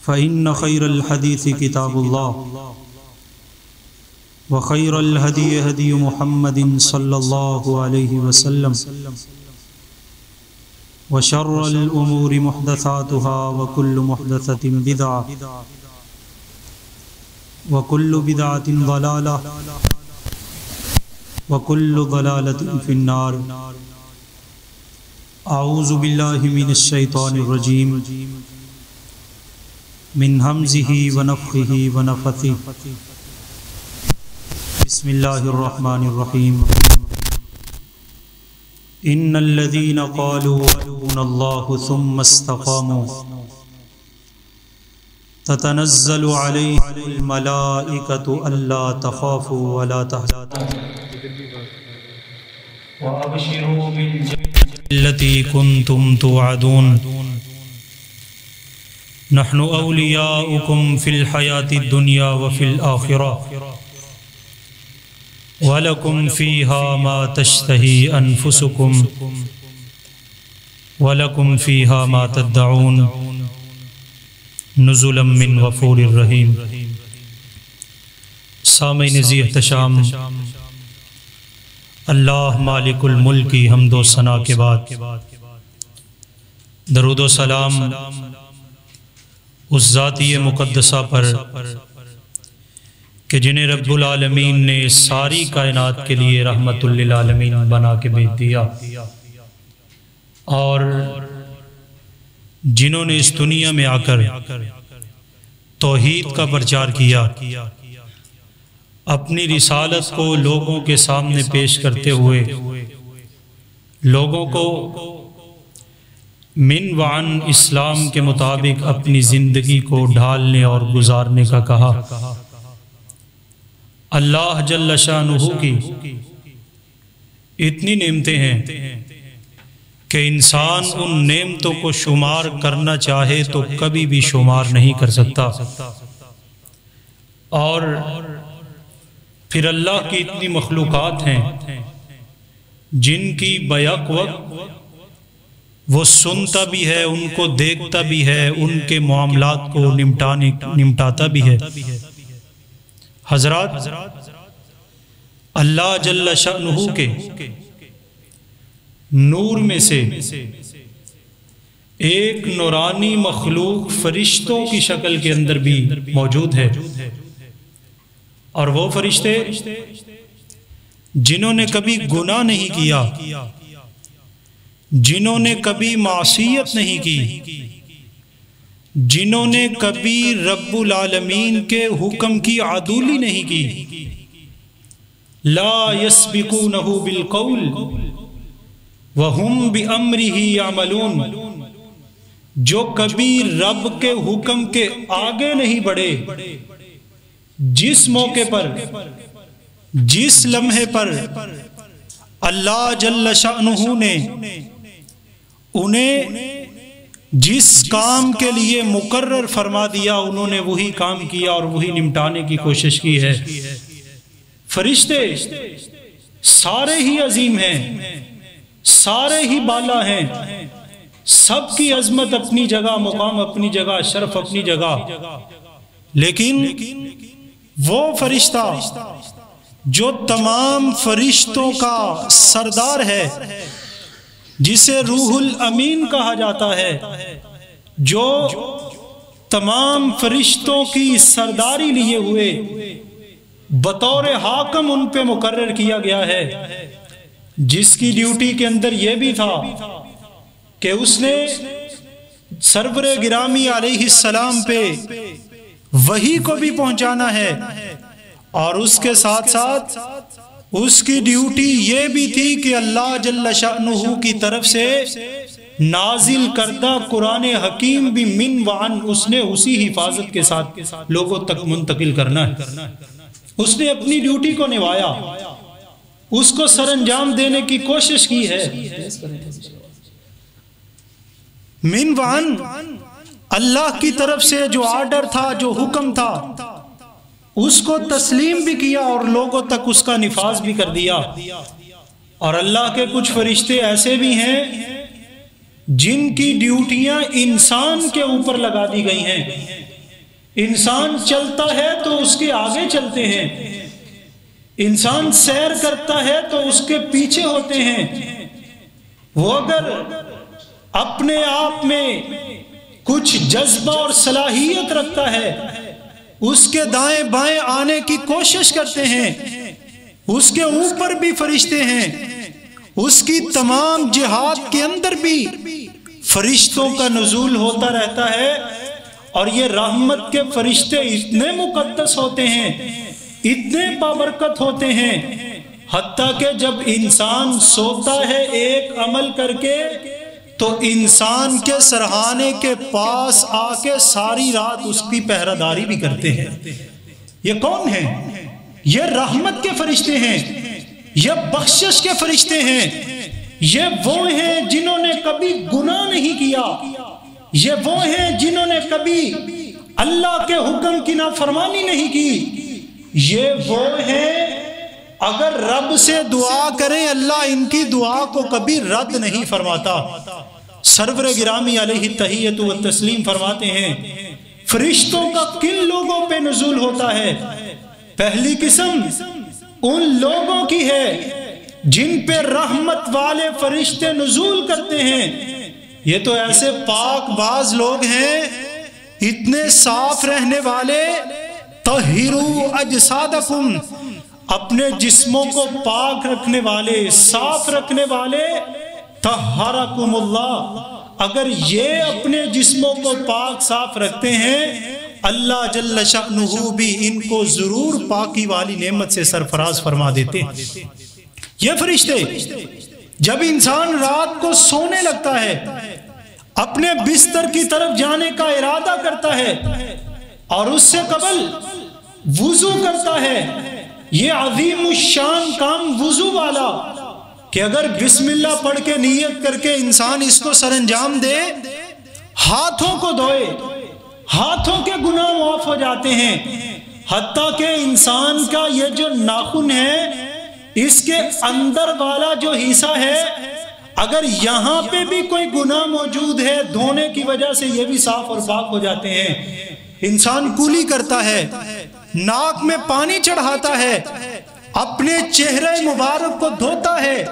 فإن خير الحديث كتاب الله وخير الهدي هدي محمد صلى الله عليه وسلم وشر الأمور محدثاتها وكل محدثة بدعة وكل بدعة ضلالة وكل ضلالة في النار. أعوذ بالله من الشيطان الرجيم من همزه ونفخه ونفثه. بسم الله الرحمن الرحيم. إن الذين قالوا ربنا الله ثم استقاموا تتنزل عليهم الملائكة ألا تخافوا ولا تحزنوا وأبشروا بالجنة التي كنتم توعدون نحن أولياؤكم في الحياة الدنيا وفي الآخرة وَلَكُمْ فِيهَا مَا تَشْتَهِي أَنفُسُكُمْ وَلَكُمْ فِيهَا مَا تَدَّعُونَ نُزُلًا مِّن غَفُورٍ رَحِيمٍ. سامعین ذی احتشام، اللہ مالک الملک کی حمد و ثنا کے بعد درود و سلام اس ذاتی مقدسہ پر کہ جنہیں رب العالمین نے ساری کائنات کے لیے رحمت للعالمین بنا کے بھیج دیا، اور جنہوں نے اس دنیا میں آ کر توحید کا پرچار کیا، اپنی رسالت کو لوگوں کے سامنے پیش کرتے ہوئے لوگوں کو من وعن اسلام کے مطابق اپنی زندگی کو ڈھالنے اور گزارنے کا کہا. اللہ جل شانہ کی اتنی نعمتیں ہیں کہ انسان ان نعمتوں کو شمار کرنا چاہے تو کبھی بھی شمار نہیں کر سکتا، اور پھر اللہ کی اتنی مخلوقات ہیں جن کی بیک وقت وہ سنتا بھی ہے، ان کو دیکھتا بھی ہے، ان کے معاملات کو نمٹاتا بھی ہے. حضرات، اللہ جل شأنہ کے نور میں سے ایک نورانی مخلوق فرشتوں کی شکل کے اندر بھی موجود ہے، اور وہ فرشتے جنہوں نے کبھی گناہ نہیں کیا، جنہوں نے کبھی معصیت نہیں کی، جنہوں نے کبھی رب العالمین کے حکم کی عدولی نہیں کی، لا یسبقونہ بالقول وہم بامرہ یعملون، جو کبھی رب کے حکم کے آگے نہیں بڑھے، جس موقع پر، جس لمحے پر اللہ جل شأنہ نے انہیں جس کام کے لیے مقرر فرما دیا، انہوں نے وہی کام کیا اور وہی نمٹانے کی کوشش کی ہے. فرشتے سارے ہی عظیم ہیں، سارے ہی بالا ہیں، سب کی عظمت اپنی جگہ، مقام اپنی جگہ، شرف اپنی جگہ، لیکن وہ فرشتہ جو تمام فرشتوں کا سردار ہے، جسے روح الامین کہا جاتا ہے، جو تمام فرشتوں کی سرداری لیے ہوئے بطور حاکم ان پہ مقرر کیا گیا ہے، جس کی ڈیوٹی کے اندر یہ بھی تھا کہ اس نے سرور گرامی علیہ السلام پہ وحی کو بھی پہنچانا ہے، اور اس کے ساتھ ساتھ اس کی ڈیوٹی یہ بھی تھی کہ اللہ جل شأنہ کی طرف سے نازل کردہ قرآن حکیم بھی من وعن اس نے اسی حفاظت کے ساتھ لوگوں تک منتقل کرنا ہے. اس نے اپنی ڈیوٹی کو نبھایا، اس کو سر انجام دینے کی کوشش کی ہے. من وعن اللہ کی طرف سے جو آرڈر تھا، جو حکم تھا، اس کو تسلیم بھی کیا اور لوگوں تک اس کا نفاذ بھی کر دیا. اور اللہ کے کچھ فرشتے ایسے بھی ہیں جن کی ڈیوٹیاں انسان کے اوپر لگا دی گئی ہیں. انسان چلتا ہے تو اس کے آگے چلتے ہیں، انسان سیر کرتا ہے تو اس کے پیچھے ہوتے ہیں. وہ اگر اپنے آپ میں کچھ جذبہ اور صلاحیت رکھتا ہے، اس کے دائیں بائیں آنے کی کوشش کرتے ہیں. اس کے اوپر بھی فرشتے ہیں، اس کی تمام جہاد کے اندر بھی فرشتوں کا نزول ہوتا رہتا ہے. اور یہ رحمت کے فرشتے اتنے مقدس ہوتے ہیں، اتنے بابرکت ہوتے ہیں، حتیٰ کہ جب انسان سوتا ہے ایک عمل کر کے تو انسان کے سرہانے کے پاس آ کے ساری رات اس کی پہرہ داری بھی کرتے ہیں. یہ کون ہیں؟ یہ رحمت کے فرشتے ہیں، یہ بخشش کے فرشتے ہیں. یہ وہ ہیں جنہوں نے کبھی گناہ نہیں کیا، یہ وہ ہیں جنہوں نے کبھی اللہ کے حکم کی نافرمانی نہیں کی. یہ وہ ہیں اگر رب سے دعا کریں اللہ ان کی دعا کو کبھی رد نہیں فرماتا. سرور گرامی علیہ التحیۃ و تسلیم فرماتے ہیں فرشتوں کا کن لوگوں پہ نزول ہوتا ہے؟ پہلی قسم ان لوگوں کی ہے جن پہ رحمت والے فرشتے نزول کرتے ہیں. یہ تو ایسے پاک باز لوگ ہیں، اتنے صاف رہنے والے. طہروا اجسادکم، اپنے جسموں کو پاک رکھنے والے، صاف رکھنے والے. طہرکم اللہ، اگر یہ اپنے جسموں کو پاک صاف رکھتے ہیں اللہ جل شأنہ بھی ان کو ضرور پاکی والی نعمت سے سرفراز فرما دیتے ہیں. یہ فرشتے جب انسان رات کو سونے لگتا ہے، اپنے بستر کی طرف جانے کا ارادہ کرتا ہے اور اس سے قبل وضو کرتا ہے، یہ عظیم الشان کام وضو والا کہ اگر بسم اللہ پڑھ کے نیت کر کے انسان اس کو سر انجام دے، ہاتھوں کو دھوئے، ہاتھوں کے گناہ معاف ہو جاتے ہیں. حتیٰ کہ انسان کا یہ جو ناخن ہے، اس کے اندر والا جو حصہ ہے، اگر یہاں پہ بھی کوئی گناہ موجود ہے دھونے کی وجہ سے یہ بھی صاف اور پاک ہو جاتے ہیں. انسان کولی کرتا ہے، ناک میں پانی چڑھاتا ہے، اپنے چہرے مبارک کو دھوتا ہے،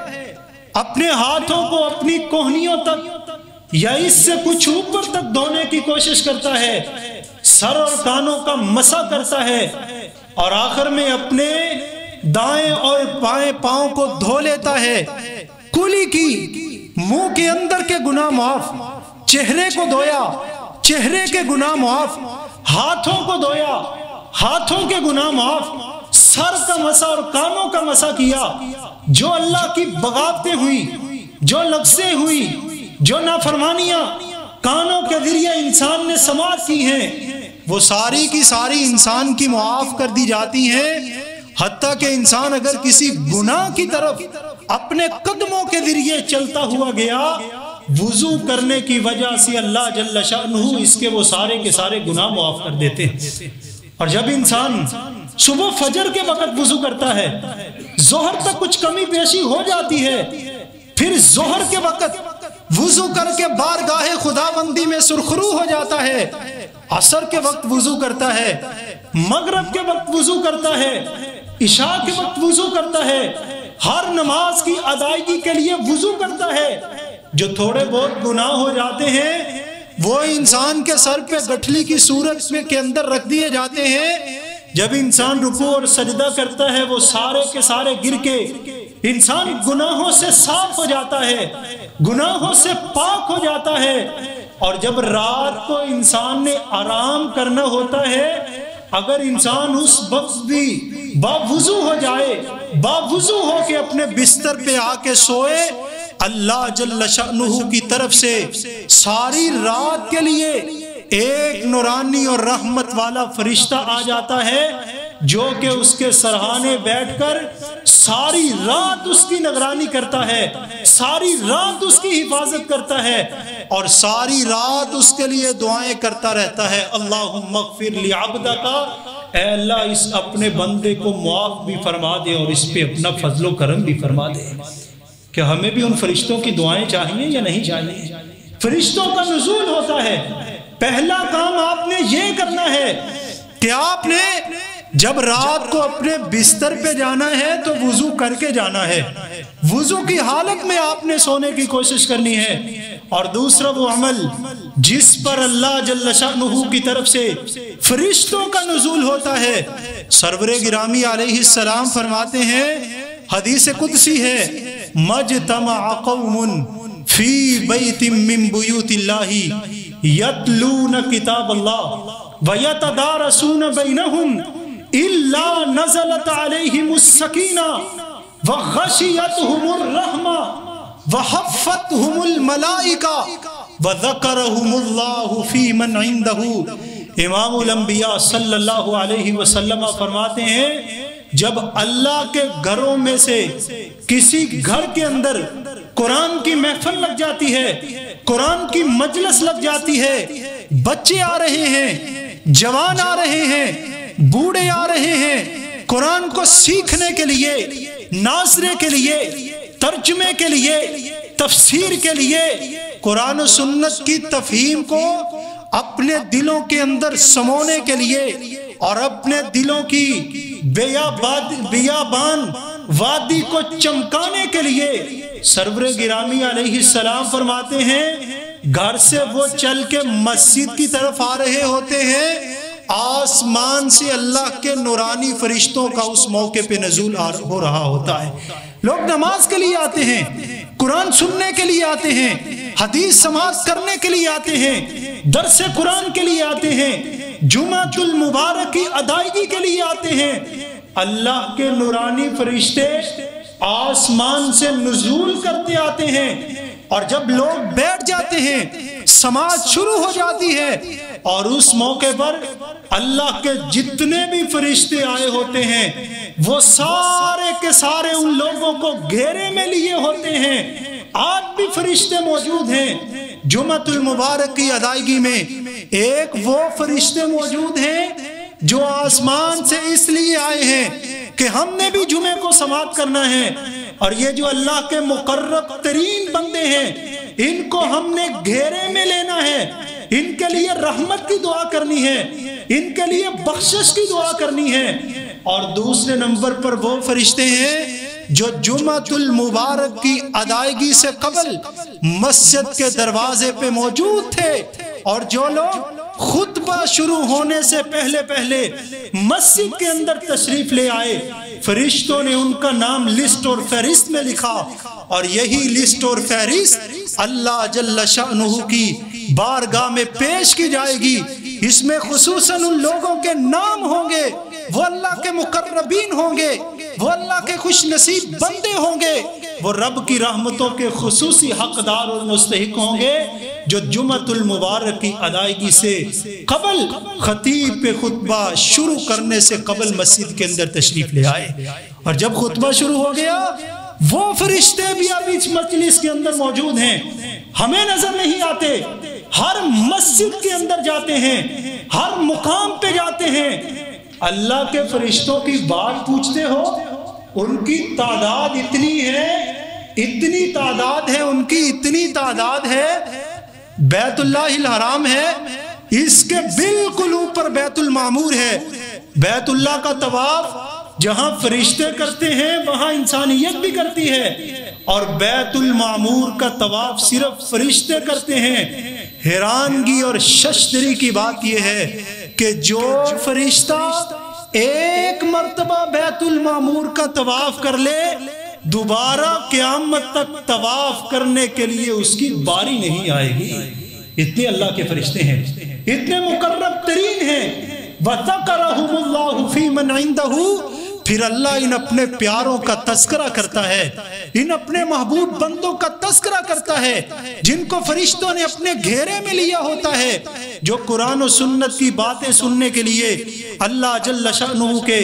اپنے ہاتھوں کو اپنی کوہنیوں تک یا اس سے کچھ اوپر تک دھونے کی کوشش کرتا ہے، سر اور کانوں کا مسح کرتا ہے، اور آخر میں اپنے دائیں اور بائیں پاؤں کو دھو لیتا ہے. کلی کی، منہ کے اندر کے گناہ معاف، چہرے کو دھویا، چہرے کے گناہ معاف، ہاتھوں کو دھویا، ہاتھوں کے گناہ معاف، سر کا مسح اور کانوں کا مسح کیا. جو اللہ کی بغاوتیں ہوئی، جو لغزیں ہوئی، جو نافرمانیاں کانوں کے ذریعے انسان نے سماعت کی ہیں، وہ ساری کی ساری انسان کی معاف کر دی جاتی ہیں. حتیٰ کہ انسان اگر کسی گناہ کی طرف اپنے قدموں کے ذریعے چلتا ہوا گیا، وضو کرنے کی وجہ سے اللہ جل شأنہ اس کے وہ سارے کے سارے گناہ معاف کر دیتے ہیں. اور جب انسان صبح فجر کے وقت وضو کرتا ہے، ظہر تک کچھ کمی بیشی ہو جاتی ہے، پھر ظہر کے وقت وضو کر کے بارگاہ خداوندی میں سرخرو ہو جاتا ہے، عصر کے وقت وضو کرتا ہے، مغرب کے وقت وضو کرتا ہے، عشاء کے وقت وضو کرتا ہے، ہر نماز کی ادائیگی کے لیے وضو کرتا ہے. جو تھوڑے بہت گناہ ہو جاتے ہیں وہ انسان کے سر پہ گٹھلی کی صورت میں کے اندر رکھ دیے جاتے ہیں. جب انسان رکوع اور سجدہ کرتا ہے وہ سارے کے سارے گر کے انسان گناہوں سے صاف ہو جاتا ہے، گناہوں سے پاک ہو جاتا ہے. اور جب رات کو انسان نے آرام کرنا ہوتا ہے، اگر انسان اس وقت بھی باوضو ہو جائے، باوضو ہو کے اپنے بستر پہ آ کے سوئے، اللہ جل شأنہ کی طرف سے ساری رات کے لیے ایک نورانی اور رحمت والا فرشتہ آ جاتا ہے جو کہ اس کے سرہانے بیٹھ کر ساری رات اس کی نگرانی کرتا ہے، ساری رات اس کی حفاظت کرتا ہے، اور ساری رات اس کے لیے دعائیں کرتا رہتا ہے. اللہم اغفر لعبدک، اے اللہ اس اپنے بندے کو معاف بھی فرما دے اور اس پہ اپنا فضل و کرم بھی فرما دے. کہ ہمیں بھی ان فرشتوں کی دعائیں چاہیے یا نہیں چاہیے؟ فرشتوں کا نزول ہوتا ہے، پہلا کام آپ نے یہ کرنا ہے کہ آپ نے جب رات کو اپنے بستر پہ جانا ہے تو وضو کر کے جانا ہے، وضو کی حالت میں آپ نے سونے کی کوشش کرنی ہے۔ اور دوسرا وہ عمل جس پر اللہ جل شانہ کی طرف سے فرشتوں کا نزول ہوتا ہے۔ سرور گرامی علیہ السلام فرماتے ہیں، حدیث قدسی ہے، مجتمع قوم فی بیت من بیوت اللہ یتلون کتاب اللہ وَيَتَدَارَسُونَ بَيْنَهُمْ إِلَّا نَزَلَتْ عَلَيْهِمُ السَّكِينَةُ وَغَشِيَتْهُمُ الرَّحْمَةُ وَحَفَّتْهُمُ الْمَلَائِكَةُ وَذَكَرَهُمُ اللَّهُ فِي مَنْ عِنْدَهُ۔ امام الانبیاء صلی اللہ علیہ وسلم فرماتے ہیں، جب اللہ کے گھروں میں سے کسی گھر کے اندر قرآن کی محفل لگ جاتی ہے، قرآن کی مجلس لگ جاتی ہے، بچے آ رہے ہیں، جوان آ رہے ہیں، بوڑھے آ رہے ہیں، قرآن کو سیکھنے کے لیے، ناظرے کے لیے، ترجمے کے لیے، تفسیر کے لیے، قرآن و سنت کی تفہیم کو اپنے دلوں کے اندر سمونے کے لیے اور اپنے دلوں کی بیابان وادی کو چمکانے کے لیے سرور گرامی علیہ السلام فرماتے ہیں، گھر سے وہ چل کے مسجد کی طرف آ رہے ہوتے ہیں، آسمان سے اللہ کے نورانی فرشتوں کا اس موقع پہ نزول ہو رہا ہوتا ہے۔ لوگ نماز کے لیے آتے ہیں، قرآن سننے کے لیے آتے ہیں، حدیث سماعت کرنے کے لیے آتے ہیں، درس قرآن کے لیے آتے ہیں، جمعۃ المبارک کی ادائیگی کے لیے آتے ہیں۔ اللہ کے نورانی فرشتے آسمان سے نزول کرتے آتے ہیں، اور جب لوگ بیٹھ جاتے ہیں سماعت شروع ہو جاتی ہے، اور اس موقع پر اللہ کے جتنے بھی فرشتے آئے ہوتے ہیں وہ سارے کے سارے ان لوگوں کو گھیرے میں لیے ہوتے ہیں۔ آج بھی فرشتے موجود ہیں۔ جمعۃ المبارک کی ادائیگی میں ایک وہ فرشتے موجود ہیں جو آسمان سے اس لیے آئے ہیں کہ ہم نے بھی جمعے کو سماعت کرنا ہے، اور یہ جو اللہ کے مقرب ترین بندے ہیں ان کو ہم نے گھیرے میں لینا ہے، ان کے لیے رحمت کی دعا کرنی ہے، ان کے لیے بخشش کی دعا کرنی ہے۔ اور دوسرے نمبر پر وہ فرشتے ہیں جو جمعۃ المبارک کی ادائیگی سے قبل مسجد کے دروازے پہ موجود تھے، اور جو لوگ خطبہ شروع ہونے سے پہلے پہلے مسجد کے اندر تشریف لے آئے، فرشتوں نے ان کا نام لسٹ اور فہرست میں لکھا، اور یہی لسٹ اور فہرست اللہ جل شانہ کی بارگاہ میں پیش کی جائے گی۔ اس میں خصوصاً ان لوگوں کے نام ہوں گے، وہ اللہ کے مقربین ہوں گے، وہ اللہ کے خوش نصیب بندے ہوں گے، وہ رب کی رحمتوں کے خصوصی حقدار اور مستحق ہوں گے، جو جمعۃ المبارک کی ادائیگی سے قبل خطیب پہ خطبہ شروع کرنے سے قبل مسجد کے اندر تشریف لے آئے۔ اور جب خطبہ شروع ہو گیا وہ فرشتے بھی اب اس مجلس کے اندر موجود ہیں، ہمیں نظر نہیں آتے، ہر مسجد کے اندر جاتے ہیں، ہر مقام پہ جاتے ہیں۔ اللہ کے فرشتوں کی بات پوچھتے ہو، ان کی تعداد اتنی ہے، اتنی تعداد ہے، ان کی اتنی تعداد ہے، بیت اللہ الحرام ہے، اس کے بالکل اوپر بیت المعمور ہے۔ بیت اللہ کا طواف جہاں فرشتے کرتے ہیں وہاں انسانیت بھی کرتی ہے، اور بیت المعمور کا طواف صرف فرشتے کرتے ہیں۔ حیرانگی اور ششدری کی بات یہ ہے کہ جو فرشتہ ایک مرتبہ بیت المعمور کا طواف کر لے، دوبارہ قیامت تک طواف کرنے کے لیے اس کی باری نہیں آئے گی۔ اتنے اللہ کے فرشتے ہیں، اتنے مقرب ترین ہیں۔ وَذَكَرَهُمُ اللَّهُ فِي مَنْ عِنْدَهُ، پھر اللہ ان اپنے پیاروں کا تذکرہ کرتا ہے، ان اپنے محبوب بندوں کا تذکرہ کرتا ہے جن کو فرشتوں نے اپنے گھیرے میں لیا ہوتا ہے، جو قرآن و سنت کی باتیں سننے کے لیے اللہ جل شانہ کے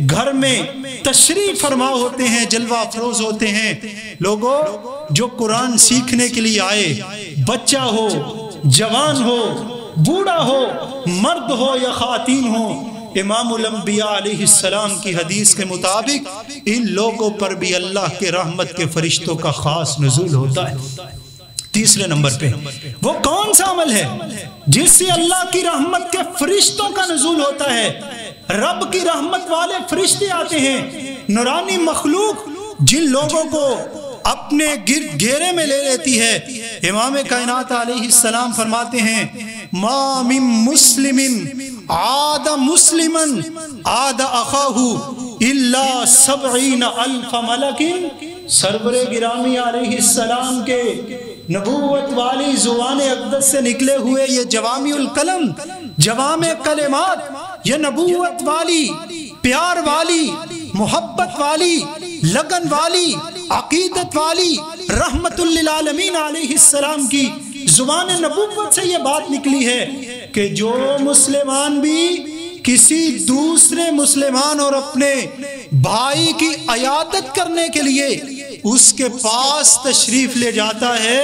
گھر میں تشریف فرما ہوتے ہیں، جلوہ افروز ہوتے ہیں۔ لوگوں جو قرآن سیکھنے کے لیے آئے، بچہ ہو، جوان ہو، بوڑھا ہو، مرد ہو یا خواتین ہو، امام الانبیاء علیہ السلام کی حدیث کے مطابق ان لوگوں پر بھی اللہ کے رحمت کے فرشتوں کا خاص نزول ہوتا ہے۔ تیسرے نمبر پہ وہ کون سا عمل ہے جس سے اللہ کی رحمت کے فرشتوں کا نزول ہوتا ہے؟ رب کی رحمت والے فرشتے آتے ہیں، نورانی مخلوق جن لوگوں کو اپنے گرد گھیرے میں لے لیتی ہے۔ امام کائنات علیہ السلام فرماتے ہیں ما من مسلم عاد مسلما عاد اخاہ الا 70,000 ملک۔ سرور گرامی علیہ السلام کے نبوت والی زبان اقدس سے نکلے ہوئے یہ جوامع الکلم، جوامع کلمات، یہ نبوت والی، پیار والی، محبت والی، لگن والی، عقیدت والی، رحمت للعالمین علیہ السلام کی زبان نبوت سے یہ بات نکلی ہے کہ جو مسلمان بھی کسی دوسرے مسلمان اور اپنے بھائی کی عیادت کرنے کے لیے اس کے پاس تشریف لے جاتا ہے،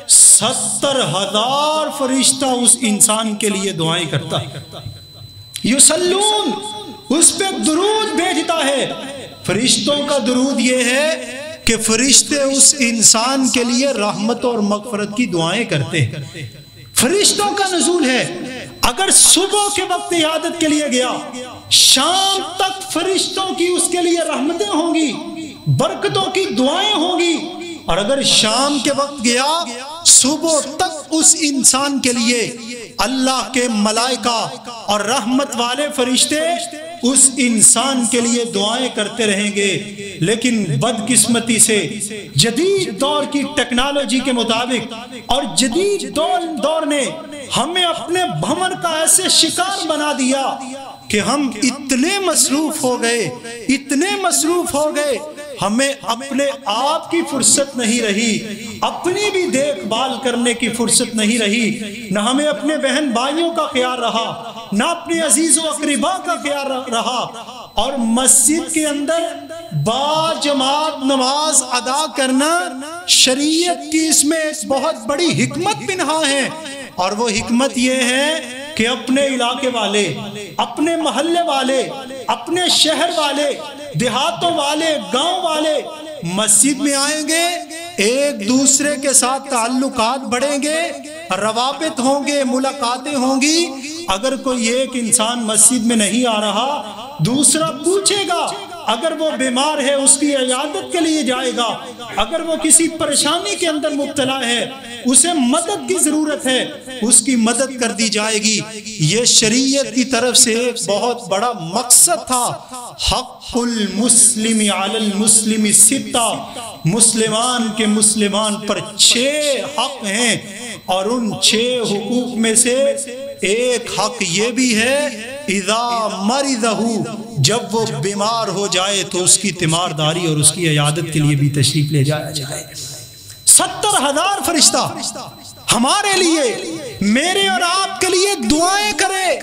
70,000 فرشتہ اس انسان کے لیے دعائیں کرتا ہے، یصلون، اس پہ درود بھیجتا ہے۔ فرشتوں کا درود یہ ہے کہ فرشتے اس انسان کے لیے رحمت اور مغفرت کی دعائیں کرتے ہیں، فرشتوں کا نزول ہے۔ اگر صبح کے وقت عیادت کے لیے گیا، شام تک فرشتوں کی اس کے لیے رحمتیں ہوں گی، برکتوں کی دعائیں ہوں گی، اور اگر شام کے وقت گیا، صبح تک اس انسان کے لیے اللہ کے ملائکہ اور رحمت والے فرشتے اس انسان کے لیے دعائیں کرتے رہیں گے۔ لیکن بدقسمتی سے جدید دور کی ٹیکنالوجی کے مطابق اور جدید دور نے ہمیں اپنے بھنور کا ایسے شکار بنا دیا کہ ہم اتنے مصروف ہو گئے، اتنے مصروف ہو گئے، ہمیں اپنے آپ کی فرصت نہیں رہی، اپنی بھی دیکھ بھال کرنے کی فرصت نہیں رہی، نہ ہمیں اپنے بہن بھائیوں کا خیال رہا، نہ اپنے عزیز و اقربا کا خیال رہا، اور مسجد کے اندر با جماعت نماز ادا کرنا شریعت کی اس میں ایک بہت بڑی حکمت پنہا ہے، اور وہ حکمت یہ ہے کہ اپنے علاقے والے، اپنے محلے والے، اپنے شہر والے، دیہاتوں والے، گاؤں والے مسجد میں آئیں گے، ایک دوسرے کے ساتھ تعلقات بڑھیں گے، روابط ہوں گے، ملاقاتیں ہوں گی۔ اگر کوئی ایک انسان مسجد میں نہیں آ رہا، دوسرا پوچھے گا، اگر وہ بیمار ہے اس کی عیادت کے لیے جائے گا، اگر وہ کسی پریشانی کے اندر مبتلا ہے، اسے مدد کی ضرورت ہے، اس کی مدد کر دی جائے گی۔ یہ شریعت کی طرف سے ایک بہت بڑا مقصد تھا۔ حق المسلم علی المسلم 6، مسلمان کے مسلمان پر 6 حق ہیں، اور ان 6 حقوق میں سے ایک حق یہ بھی ہے اذا مرضہ، جب وہ بیمار ہو جائے تو اس کی تیمارداری اور اس کی عیادت کے لیے بھی تشریف لے جایا جائے۔ 70,000 فرشتہ ہمارے لیے، میرے اور آپ کے لیے دعائیں کرے،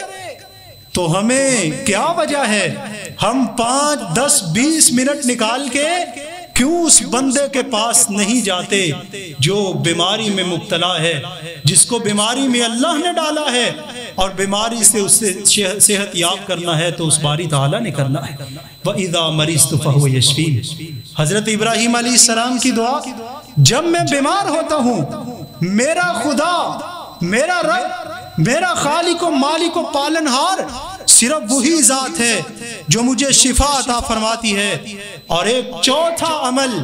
تو ہمیں کیا وجہ ہے ہم 5، 10، 20 منٹ نکال کے کیوں اس بندے کے پاس نہیں جاتے جو بیماری میں مبتلا ہے، جس کو بیماری میں اللہ نے ڈالا ہے، اور بیماری سے اس سے صحت یاب کرنا ہے تو اس باری تعالیٰ نے کرنا ہے۔ وَإِذَا مَرِضْتُ فَهُوَ يَشْفِينِ۔ حضرت ابراہیم علیہ السلام کی دعا، جب میں بیمار ہوتا ہوں، میرا خدا، میرا رب، میرا خالق و مالک و پالنہار صرف وہی ذات ہے جو مجھے شفا عطا فرماتی ہے۔ اور ایک چوتھا عمل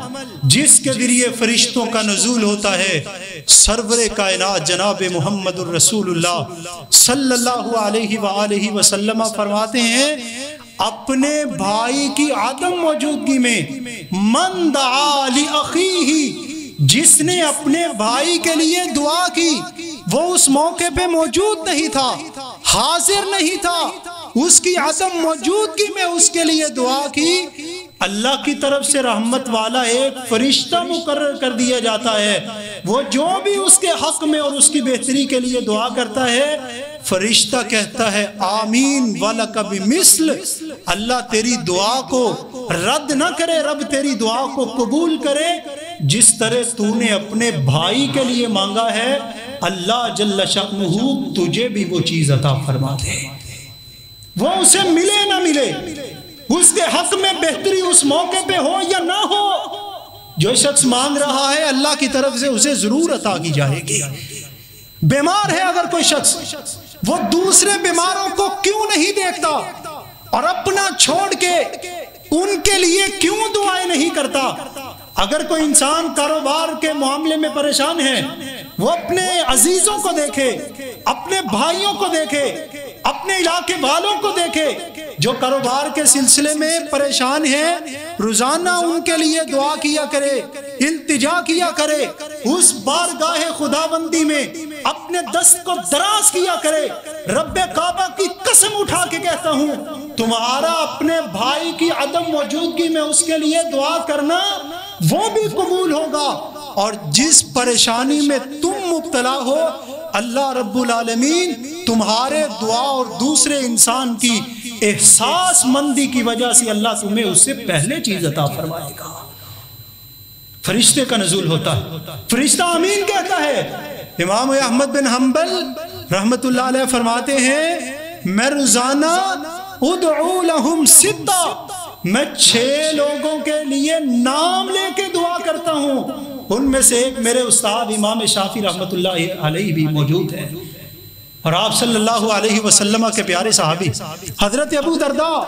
جس کے ذریعے فرشتوں کا نزول ہوتا ہے، سرور کائنات جناب محمد الرسول اللہ صلی اللہ علیہ وآلہ وسلم فرماتے ہیں، اپنے بھائی کی عدم موجودگی میں من دعا لأخیہ، جس نے اپنے بھائی کے لیے دعا کی، وہ اس موقع پہ موجود نہیں تھا، حاضر نہیں تھا، اس کی عدم موجودگی میں اس کے لیے دعا کی، اللہ کی طرف سے رحمت والا ایک فرشتہ مقرر کر دیا جاتا ہے، وہ جو بھی اس کے حق میں اور اس کی بہتری کے لیے دعا کرتا ہے، فرشتہ کہتا ہے آمین وَلَكَ بِمِثْلِ، اللہ تیری دعا کو رد نہ کرے، رب تیری دعا کو قبول کرے، جس طرح تو نے اپنے بھائی کے لیے مانگا ہے، اللہ جل شأنہ تجھے بھی وہ چیز عطا فرما دے، وہ اسے ملے نہ ملے، اس کے حق میں بہتری اس موقع پہ ہو یا نہ ہو، جو شخص مانگ رہا ہے اللہ کی طرف سے اسے ضرور عطا کی جائے گی۔ بیمار ہے اگر کوئی شخص، وہ دوسرے بیماروں کو کیوں نہیں دیکھتا اور اپنا چھوڑ کے ان کے لیے کیوں دعائیں نہیں کرتا؟ اگر کوئی انسان کاروبار کے معاملے میں پریشان ہے، وہ اپنے عزیزوں کو دیکھے، اپنے بھائیوں کو دیکھے، اپنے علاقے والوں کو دیکھے جو کاروبار کے سلسلے میں پریشان ہیں، روزانہ ان کے لیے دعا کیا کرے، التجا کیا کرے، اس بارگاہ خداوندی میں اپنے دست کو دراز کیا کرے۔ رب کعبہ کی قسم اٹھا کے کہتا ہوں، تمہارا اپنے بھائی کی عدم موجودگی میں اس کے لیے دعا کرنا وہ بھی قبول ہوگا، اور جس پریشانی میں تم مبتلا ہو اللہ رب العالمین تمہارے دعا اور دوسرے انسان کی احساس مندی کی وجہ سے اللہ تمہیں اس سے پہلے چیز عطا فرمائے گا۔ فرشتے کا نزول ہوتا ہے، فرشتہ آمین کہتا ہے۔ امام احمد بن حنبل رحمت اللہ علیہ فرماتے ہیں، میں روزانہ ادعو لہم ستہ، میں 6 لوگوں کے لیے نام لے کے دعا کرتا ہوں۔ ان میں سے ایک میرے استاد امام شافعی رحمت اللہ علیہ بھی موجود ہے، اور آپ صلی اللہ علیہ وسلم کے پیارے صحابی حضرت ابو درداء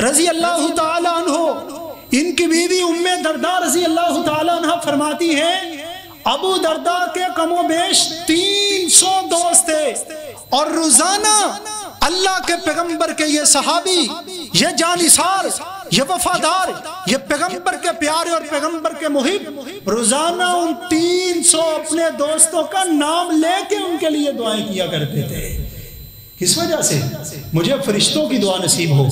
رضی اللہ تعالی عنہ، ان کی بیوی ام درداء رضی اللہ تعالی عنہ فرماتی ہیں، ابو درداء کے کم و بیش 300 دوست تھے، اور روزانہ اللہ کے پیغمبر کے یہ صحابی، یہ جانثار، یہ وفادار، یہ پیغمبر کے پیارے اور پیغمبر کے محب، روزانہ ان 300 اپنے دوستوں کا نام لے کے ان کے لیے دعائیں کیا کرتے تھے۔ کس وجہ سے؟ مجھے فرشتوں کی دعا نصیب ہو،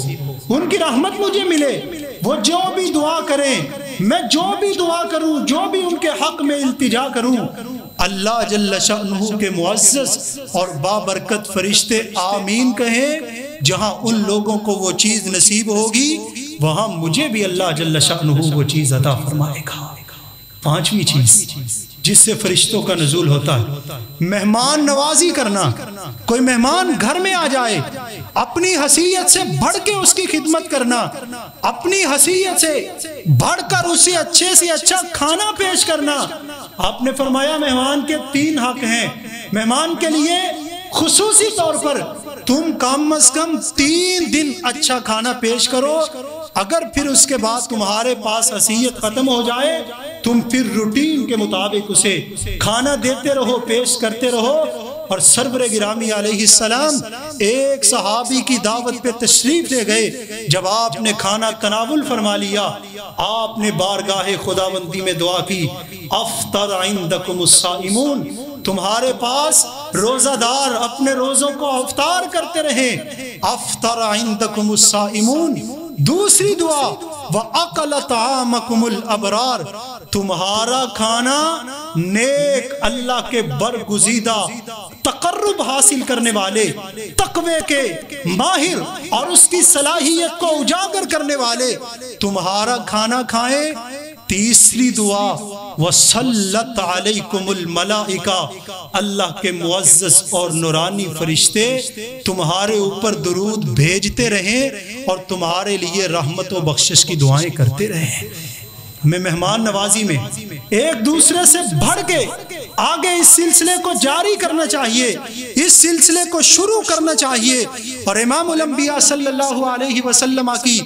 ان کی رحمت مجھے ملے، وہ جو بھی دعا کریں، میں جو بھی دعا کروں، جو بھی ان کے حق میں التجا کروں، اللہ جل شأنہ کے معزز اور بابرکت فرشتے آمین کہیں۔ جہاں ان لوگوں کو وہ چیز نصیب ہوگی وہاں مجھے بھی اللہ جل شأنہ وہ چیز عطا فرمائے گا۔ 5ویں چیز جس سے فرشتوں کا نزول ہوتا ہے، مہمان نوازی کرنا۔ کوئی مہمان گھر میں آ جائے، اپنی حیثیت سے بڑھ کے اس کی خدمت کرنا، اپنی حیثیت سے بڑھ کر اسے اچھے سے اچھا کھانا پیش کرنا۔ آپ نے فرمایا مہمان کے 3 حق ہیں، مہمان کے لیے خصوصی طور پر تم کم از کم 3 دن اچھا کھانا پیش کرو، اگر پھر اس کے بعد تمہارے پاس حیثیت ختم ہو جائے تم پھر روٹین کے مطابق اسے کھانا دیتے رہو، پیش کرتے رہو۔ اور سرور گرامی علیہ السلام ایک صحابی کی دعوت پہ تشریف لے گئے، جب آپ نے کھانا تناول فرما لیا آپ نے بارگاہ خداوندی میں دعا کی، افطر عندکم الصائمون، تمہارے پاس روزہ دار اپنے روزوں کو افطار کرتے رہیں، افطر عندکم الصائمون۔ دوسری دعا وَأَقَلَ طَعَامَكُمُ الْأَبْرَارِ، تمہارا کھانا نیک اللہ کے برگزیدہ تقرب حاصل کرنے والے، تقوی کے ماہر اور اس کی صلاحیت کو اجاگر کرنے والے تمہارا کھانا کھائیں۔ تیسری دعا وَصَلَّتْ عَلَيْكُمُ الْمَلَائِكَةُ، اللہ کے معزز اور نورانی فرشتے تمہارے اوپر درود بھیجتے رہیں اور تمہارے لیے رحمت و بخشش کی دعائیں کرتے رہیں۔ میں مہمان نوازی میں ایک دوسرے سے بڑھ کے آگے اس سلسلے کو جاری کرنا چاہیے، اس سلسلے کو شروع کرنا چاہیے۔ اور امام الانبیاء صلی اللہ علیہ وسلم کی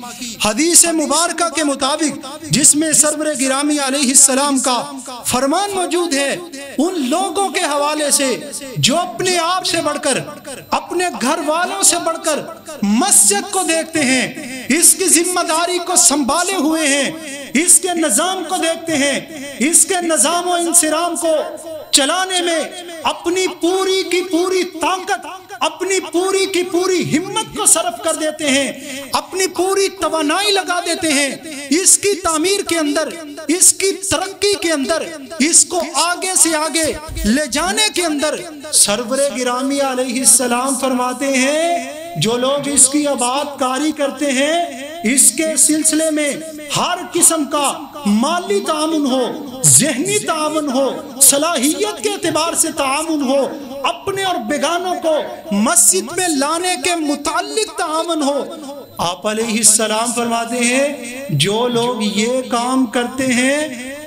حدیث مبارکہ کے مطابق جس میں سرور گرامی علیہ السلام کا فرمان موجود ہے، ان لوگوں کے حوالے سے جو اپنے آپ سے بڑھ کر، اپنے گھر والوں سے بڑھ کر مسجد کو دیکھتے ہیں، اس کی ذمہ داری کو سنبھالے ہوئے ہیں، اس کے نظام کو دیکھتے ہیں، اس کے نظام و انصرام کو چلانے میں اپنی پوری کی پوری طاقت، اپنی پوری کی پوری ہمت کو صرف کر دیتے ہیں، اپنی پوری توانائی لگا دیتے ہیں اس کی تعمیر کے اندر، اس کی ترقی کے اندر، اس کو آگے سے آگے لے جانے کے اندر۔ سرور گرامی علیہ السلام فرماتے ہیں جو لوگ اس کی آباد کاری کرتے ہیں، اس کے سلسلے میں ہر قسم کا مالی تعاون ہو، ذہنی تعاون ہو، صلاحیت کے اعتبار سے تعاون ہو، اپنے اور بیگانوں کو مسجد میں لانے کے متعلق تعاون ہو۔ آپ علیہ السلام فرماتے ہیں جو لوگ یہ کام کرتے ہیں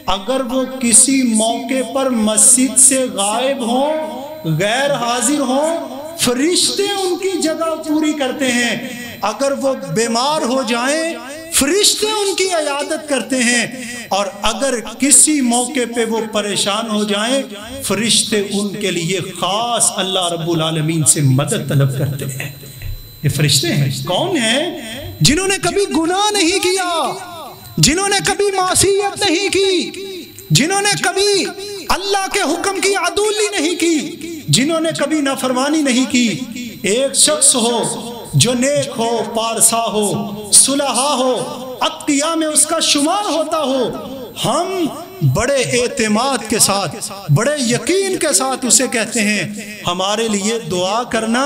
اگر وہ کسی موقع پر مسجد سے غائب ہوں، غیر حاضر ہوں، فرشتے ان کی جگہ پوری کرتے ہیں۔ اگر وہ بیمار ہو جائیں، فرشتے ان کی عیادت کرتے ہیں، اور اگر کسی موقع پہ وہ پریشان ہو جائیں، فرشتے ان کے لیے خاص اللہ رب العالمین سے مدد طلب کرتے ہیں۔ یہ فرشتے ہیں، کون ہیں؟ جنہوں نے کبھی گناہ نہیں کیا، جنہوں نے کبھی معصیت نہیں کی، جنہوں نے کبھی اللہ کے حکم کی عدولی نہیں کی، جنہوں نے کبھی نافرمانی نہیں کی۔ ایک شخص ہو جو نیک ہو، پارسا ہو، صلحاء ہو، اتقیاء میں اس کا شمار ہوتا ہو، ہم بڑے اعتماد کے ساتھ، بڑے یقین کے ساتھ اسے کہتے ہیں ہمارے لیے دعا کرنا۔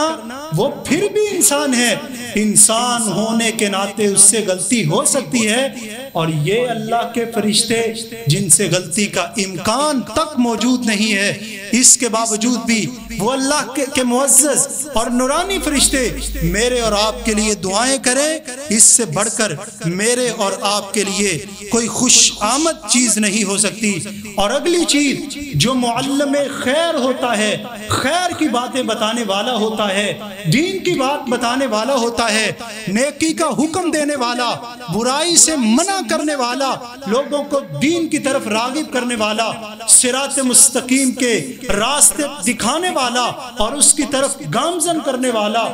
وہ پھر بھی انسان ہے، انسان ہونے کے ناطے اس سے غلطی ہو سکتی ہے، اور یہ اللہ کے فرشتے جن سے غلطی کا امکان تک موجود نہیں ہے، اس کے باوجود بھی وہ اللہ کے معزز اور نورانی فرشتے میرے اور آپ کے لیے دعائیں کریں، اس سے بڑھ کر میرے اور آپ کے لیے کوئی خوش آمد چیز نہیں ہو سکتی۔ اور اگلی چیز، جو معلم خیر ہوتا ہے، خیر کی باتیں بتانے والا ہوتا ہے، دین کی بات بتانے والا ہوتا ہے، نیکی کا حکم دینے والا، برائی سے منع کرنے والا، لوگوں کو دین کی طرف راغب کرنے والا، صراط مستقیم کے راستے دکھانے والا اور اس کی طرف گامزن کرنے والا،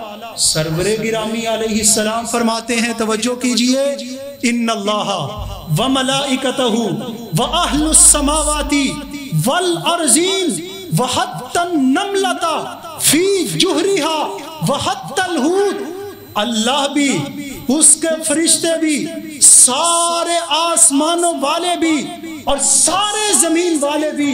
سرور گرامی علیہ السلام فرماتے ہیں، توجہ کیجئے، ان اللہ وملائکتہ واہل السماوات والارضین وحتی النملۃ فی جوہرہا وحتی الحوت، اللہ بھی، اس کے فرشتے بھی، سارے آسمانوں والے بھی اور سارے زمین والے بھی،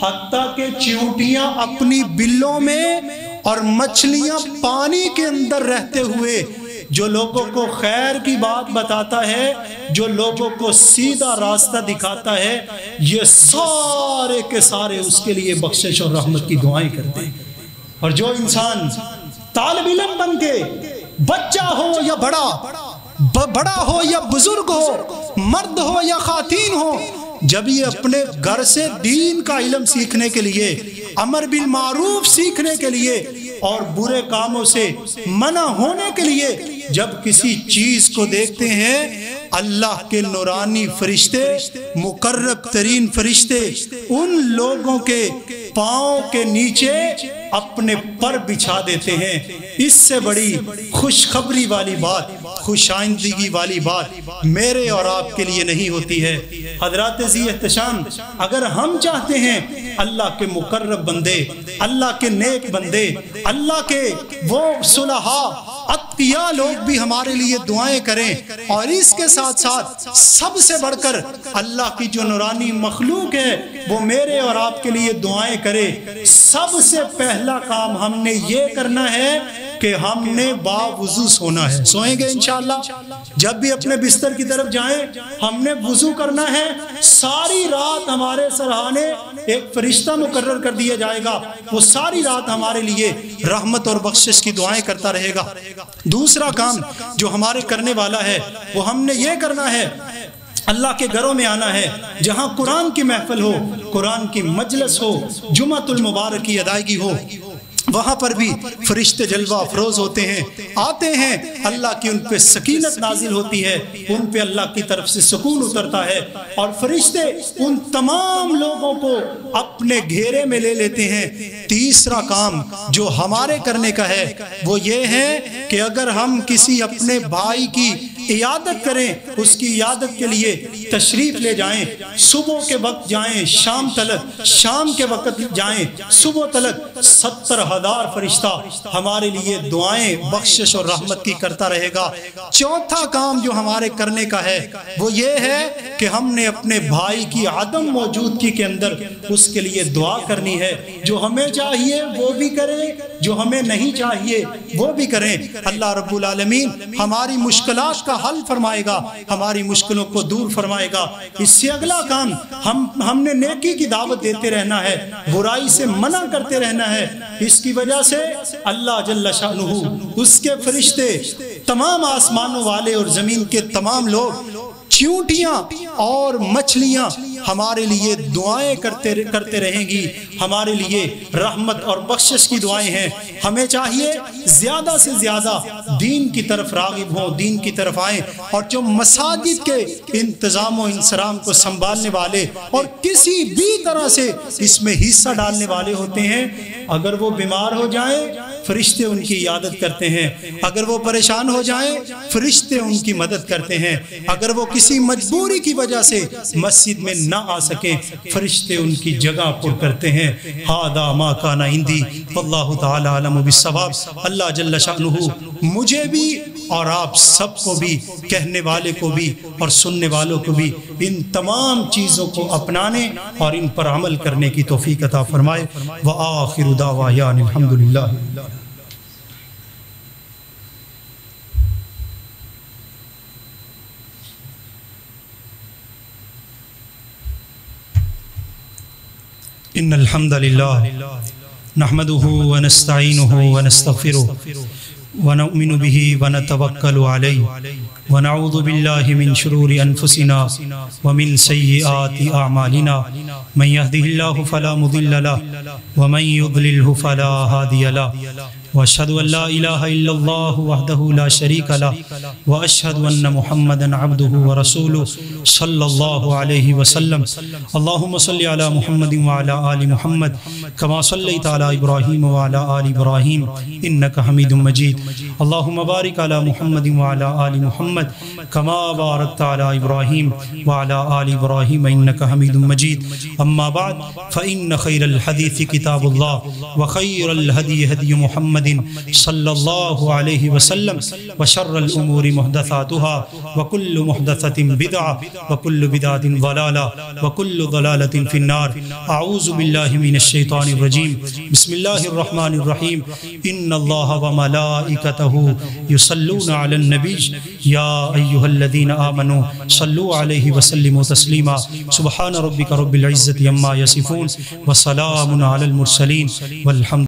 حتیٰ کہ چیونٹیاں اپنی بلوں میں اور مچھلیاں پانی کے اندر رہتے ہوئے، جو لوگوں کو خیر کی بات بتاتا ہے، جو لوگوں کو سیدھا راستہ دکھاتا ہے، یہ سارے کے سارے اس کے لیے بخشش اور رحمت کی دعائیں کرتے ہیں۔ اور جو انسان طالب علم بن کے، بچہ ہو یا بڑا ہو یا بزرگ ہو، مرد ہو یا خواتین ہو، جب یہ اپنے گھر سے دین کا علم سیکھنے کے لیے، امر بالمعروف سیکھنے کے لیے اور برے کاموں سے منع ہونے کے لیے جب کسی چیز کو دیکھتے ہیں، اللہ کے نورانی فرشتے، مقرب ترین فرشتے ان لوگوں کے پاؤں کے نیچے اپنے پر بچھا دیتے ہیں۔ اس سے بڑی خوشخبری والی بات، خوش آئندگی والی بات میرے اور آپ کے لیے نہیں ہوتی ہے۔ حضرات ذی احتشام، اگر ہم چاہتے ہیں اللہ کے مقرب بندے، اللہ کے نیک بندے، اللہ کے وہ صلحاء اتقیاء لوگ بھی ہمارے لیے دعائیں کریں، اور اس کے ساتھ ساتھ سب سے بڑھ کر اللہ کی جو نورانی مخلوق ہے وہ میرے اور آپ کے لیے دعائیں کرے، سب سے پہلا کام ہم نے یہ کرنا ہے کہ ہم نے باوضو سونا ہے۔ سوئیں گے انشاءاللہ، جب بھی اپنے بستر کی طرف جائیں ہم نے وضو کرنا ہے۔ ساری رات ہمارے سرہانے ایک فرشتہ مقرر کر دیا جائے گا، وہ ساری رات ہمارے لیے رحمت اور بخشش کی دعائیں کرتا رہے گا۔ دوسرا کام جو ہمارے کرنے والا ہے وہ ہم نے یہ کرنا ہے، اللہ کے گھروں میں آنا ہے، جہاں قرآن کی محفل ہو، قرآن کی مجلس ہو، جمعۃ المبارک کی ادائیگی ہو، وہاں پر بھی فرشتے جلوہ افروز ہوتے ہیں، آتے ہیں، اللہ کی ان پہ سکینت نازل ہوتی ہے، ان پہ اللہ کی طرف سے سکون اترتا ہے، اور فرشتے ان تمام لوگوں کو اپنے گھیرے میں لے لیتے ہیں۔ تیسرا کام جو ہمارے کرنے کا ہے وہ یہ ہے کہ اگر ہم کسی اپنے بھائی کی عیادت کریں، اس کی عیادت کے لیے تشریف لے جائیں، صبح کے وقت جائیں، شام تلک، شام کے وقت جائیں، صبح تلک 70,000 فرشتہ ہمارے لیے دعائیں بخشش اور رحمت کی کرتا رہے گا۔ چوتھا کام جو ہمارے کرنے کا ہے وہ یہ ہے کہ ہم نے اپنے بھائی کی عدم موجودگی کے اندر اس کے لیے دعا کرنی ہے، جو ہمیں چاہیے وہ بھی کریں، جو ہمیں نہیں چاہیے وہ بھی کریں۔ اللہ رب العالمین ہماری مشکلات کا حل فرمائے گا، ہماری مشکلوں کو دور فرمائے گا۔ اس سے اگلا کام ہم نے نیکی کی دعوت دیتے رہنا ہے، برائی سے منع کرتے رہنا ہے۔ اس کی وجہ سے اللہ جل شانہ، اس کے فرشتے، تمام آسمانوں والے اور زمین کے تمام لوگ، چیونٹیاں اور مچھلیاں ہمارے لیے دعائیں کرتے رہیں گی، ہمارے لیے رحمت اور بخشش کی دعائیں ہیں۔ ہمیں چاہیے زیادہ سے زیادہ دین کی طرف راغب ہوں، دین کی طرف آئیں، اور جو مساجد کے انتظام و انصرام کو سنبھالنے والے اور کسی بھی طرح سے اس میں حصہ ڈالنے والے ہوتے ہیں، اگر وہ بیمار ہو جائیں فرشتے ان کی عیادت کرتے ہیں، اگر وہ پریشان ہو جائیں فرشتے ان کی مدد کرتے ہیں، اگر وہ کسی مجبوری کی وجہ سے مسجد میں نہ آ سکیں فرشتے ان کی جگہ پر کرتے ہیں۔ ھذا ما کان عندی واللہ تعالی اعلم بالصواب۔ اللہ جل شأنہ مجھے بھی اور آپ سب کو بھی، کہنے والے کو بھی اور سننے والوں کو بھی، ان تمام چیزوں کو اپنانے اور ان پر عمل کرنے کی توفیق عطا فرمائے۔ وآخر دعوانا الحمدللہ۔ ان الحمد للہ نحمده ونستعینه ونستغفره ونؤمن به ونتوکل علیہ ونعوذ باللہ من شرور انفسنا ومن سیئات اعمالنا من يهده الله فلا مضل له ومن يضلله فلا هادي له واشهد ان لا اله الا الله وحده لا شريك له واشهد ان محمدا عبده ورسوله صلى الله عليه وسلم اللهم صل على محمد وعلى ال محمد كما صليت على ابراهيم وعلى ال ابراهيم انك حميد مجيد اللهم بارك على محمد وعلى ال محمد كما باركت على ابراهيم وعلى ال ابراهيم انك حميد مجيد اما بعد فان خير الحديث كتاب الله وخير الهدي هدي محمد صلی اللہ علیہ وسلم وشر الامور محدثاتها وكل محدثة بدعة وكل بدعة ضلالة وكل ضلالة في النار۔ اعوذ باللہ من الشیطان الرجیم، بسم اللہ الرحمن الرحیم۔ ان اللہ وملائکته یصلون علی النبی یا ایہا الذین آمنوا صلوا علیہ وسلموا تسلیما۔ سبحان ربک رب العزة عما یصفون وسلام علی المرسلین والحمد